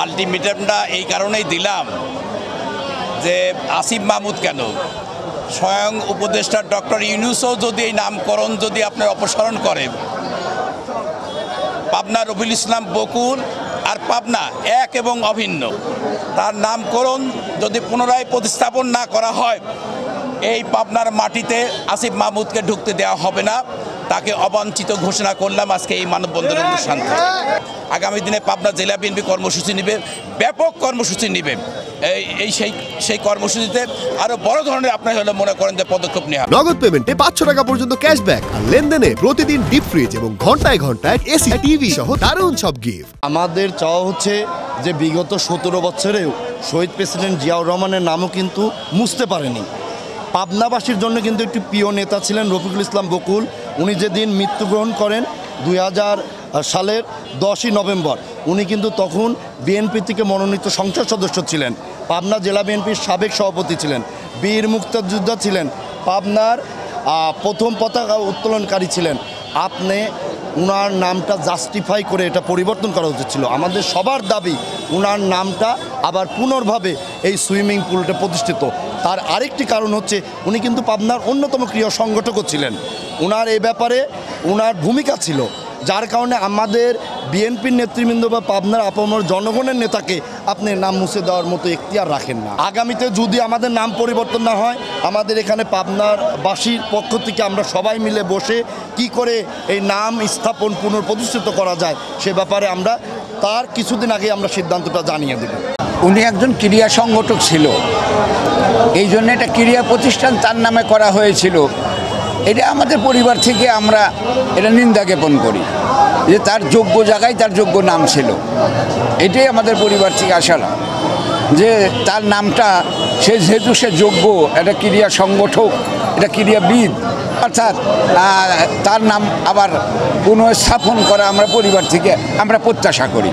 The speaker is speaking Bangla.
আলটিমেটামটা এই কারণেই দিলাম যে আসিফ মাহমুদ কেন, স্বয়ং উপদেষ্টা ডক্টর ইউনূসও যদি এই নামকরণ যদি আপনার অপসারণ করে, পাবনা রফিকুল ইসলাম বকুল আর পাবনা এক এবং অভিন্ন, তার নামকরণ যদি পুনরায় প্রতিস্থাপন না করা হয়, এই পাবনার মাটিতে আসিফ মাহমুদকে ঢুকতে দেওয়া হবে না। তাকে অবাঞ্ছিত ঘোষণা করলাম আজকে এই মানববন্ধন অনুষ্ঠান থেকে। আগামী দিনে পাবনা জেলা বিএনপি কর্মসূচি নেবে, ব্যাপক কর্মসূচি নেবে। সেই কর্মসূচিতে আরো বড় ধরনের আপনার হলে মনে করেন যে পদক্ষেপ নেওয়া। নগদ পেমেন্টে 500 টাকা পর্যন্ত ক্যাশব্যাক আর লেনদেনে প্রতিদিন ডিপ ফ্রিজ এবং ঘন্টায় ঘন্টায় এসি টিভি সহ দারুণ সব গিফট। আমাদের চাওয়া হচ্ছে যে বিগত 17 বছরেও শহীদ প্রেসিডেন্ট জিয়াউর রহমানের নামও কিন্তু মুছতে পারেনি। পাবনাবাসীর জন্য কিন্তু একটি প্রিয় নেতা ছিলেন রফিকুল ইসলাম বকুল। উনি যেদিন মৃত্যুগ্রহণ করেন 2000 সালের 10ই নভেম্বর, উনি কিন্তু তখন বিএনপি থেকে মনোনীত সংসদ সদস্য ছিলেন, পাবনা জেলা বিএনপির সাবেক সভাপতি ছিলেন, বীর মুক্তিযোদ্ধা ছিলেন, পাবনার প্রথম পতাকা উত্তোলনকারী ছিলেন। আপনি উনার নামটা জাস্টিফাই করে এটা পরিবর্তন করা উচিত ছিল। আমাদের সবার দাবি উনার নামটা আবার পুনর্ভাবে এই সুইমিং পুলটা প্রতিষ্ঠিত। তার আরেকটি কারণ হচ্ছে উনি কিন্তু পাবনার অন্যতম ক্রিয়া সংগঠকও ছিলেন। উনার এই ব্যাপারে উনার ভূমিকা ছিল, যার কারণে আমাদের বিএনপির নেতৃবৃন্দ বা পাবনার আপামর জনগণের নেতাকে আপনি নাম মুছে দেওয়ার মতো এখতিয়ার রাখেন না। আগামীতে যদি আমাদের নাম পরিবর্তন না হয়, আমাদের এখানে পাবনার বাসীর পক্ষ থেকে আমরা সবাই মিলে বসে কি করে এই নাম স্থাপন পুনঃপ্রতিষ্ঠিত করা যায় সে ব্যাপারে আমরা তার কিছুদিন আগে আমরা সিদ্ধান্তটা জানিয়ে দেব। উনি একজন ক্রীড়া সংগঠক ছিল, এই জন্য এটা ক্রীড়া প্রতিষ্ঠান তার নামে করা হয়েছিল। এটা আমাদের পরিবার থেকে আমরা এটা নিন্দা জ্ঞাপন করি যে তার যোগ্য জায়গায় তার যোগ্য নাম ছিল। এটাই আমাদের পরিবার থেকে আশা যে তার নামটা যেহেতু সে যোগ্য, একটা ক্রীড়া সংগঠক, এটা ক্রীড়াবিদ, অর্থাৎ তার নাম আবার পুনঃস্থাপন করা আমরা পরিবার থেকে আমরা প্রত্যাশা করি।